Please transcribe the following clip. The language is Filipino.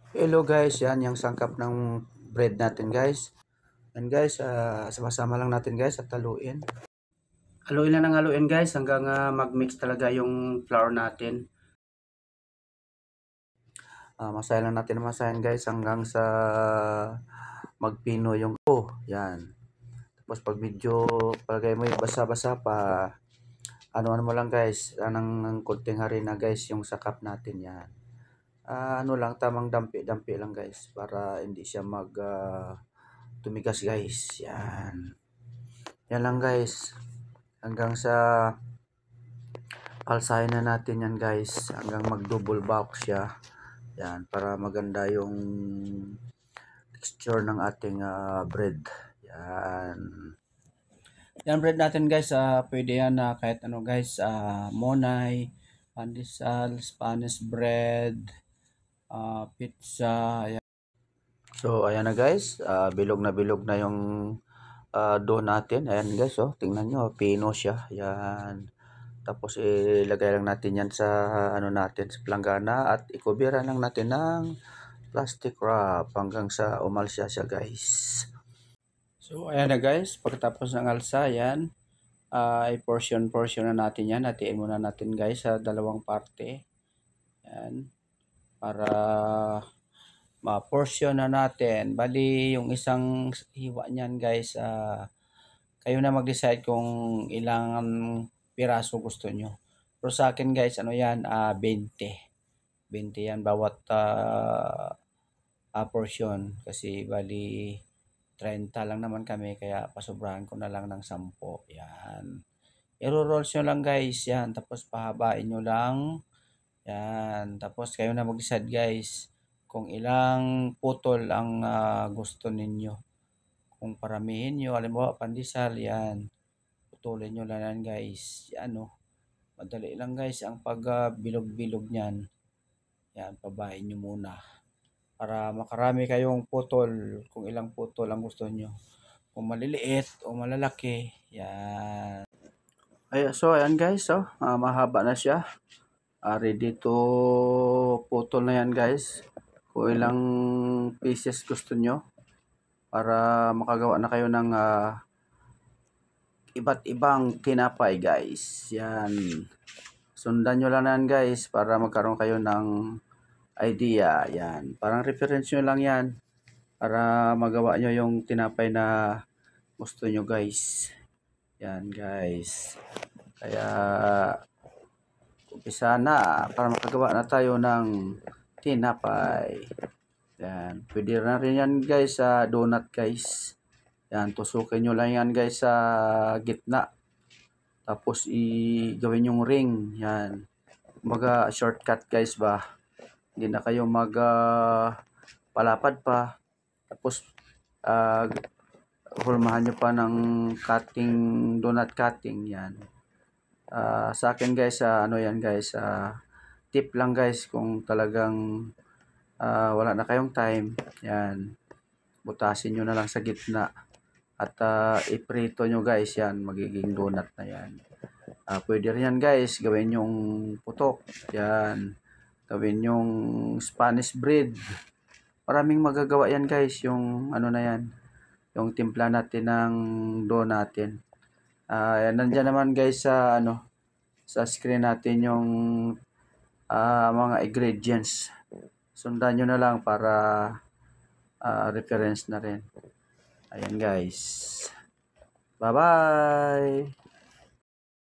Hello guys, yan yung sangkap ng bread natin guys. Yan guys, sama-sama lang natin guys at haluin. Haluin lang ng haluin guys hanggang mag-mix talaga yung flour natin. Masahin lang natin masahin guys hanggang sa magpino yung yan. Tapos pag medyo palagay mo yung basa-basa pa, ano mo lang guys, ng konting harina guys yung sakap natin yan. Ano lang, tamang dampi-dampi lang guys para hindi siya tumigas guys. Yan. Yan lang guys. Hanggang sa alsahin na natin yan guys. Hanggang mag double bulk siya. Yan. Para maganda yung texture ng ating bread. Yan. Yan bread natin guys. Pwede yan kahit ano guys. Monay, pandesal, Spanish bread, pizza. Ayan. So ayan na guys. Bilog na yung dough natin. Ayan guys, oh, tingnan nyo, pino siya. Ayan. Tapos ilagay lang natin yan sa ano natin, sa planggana at ikubira lang natin ng plastic wrap hanggang sa umalsa siya guys. So ayan na guys, pagkatapos ng alsa yan, i-portion na natin yan. Hatiin muna natin guys sa dalawang parte. Yan. Para ma-portion na natin. Bali yung isang hiwa niyan guys, kayo na mag-decide kung ilang piraso gusto nyo. Pero sa akin guys, ano yan, 20. 20 yan bawat portion. Kasi bali 30 lang naman kami, kaya pasobrahan ko na lang ng 10. Yan. I-rolls nyo lang guys, yan. Tapos pahabain nyo lang. Yan. Tapos kayo na mag-decide guys kung ilang putol ang gusto ninyo. Kung paramihin nyo, alam mo, pandesal, yan. Putulin nyo lang yan guys. Yan o. Madali lang guys ang pag-bilog-bilog nyan. Yan, pabahin nyo muna. Para makarami kayong putol. Kung ilang putol ang gusto nyo. Kung maliliit o malalaki. Yan. So ayan guys. Mahaba na siya. Ready to putol na yan guys. Kung ilang pieces gusto nyo. Para makagawa na kayo ng iba't ibang tinapay guys. Yan. Sundan nyo lang yan guys para magkaroon kayo ng idea. Yan. Parang reference nyo lang yan para magawa nyo yung tinapay na gusto nyo guys. Yan guys. Kaya umpisa na para makagawa na tayo ng tinapay. Yan. Pwede na rin yan guys sa donut guys. Yan. Tusukin nyo lang yan guys sa gitna. Tapos gawin yung ring. Yan. Kumbaga shortcut guys ba. Hindi na kayo palapad pa. Tapos hulmahan nyo pa ng cutting, donut cutting. Yan. Sa akin guys, ano yan guys, tip lang guys kung talagang wala na kayong time. Yan. Butasin nyo na lang sa gitna. At iprito nyo guys yan, magiging donut na yan. Pwede rin yan guys, gawin yung putok. Yan. Gawin yung Spanish bread. Maraming magagawa yan guys, yung ano na yan. Yung timpla natin ng dough natin. Nandiyan naman guys sa sa screen natin yung mga ingredients. Sundan nyo na lang para reference na rin. Ayan guys. Bye-bye!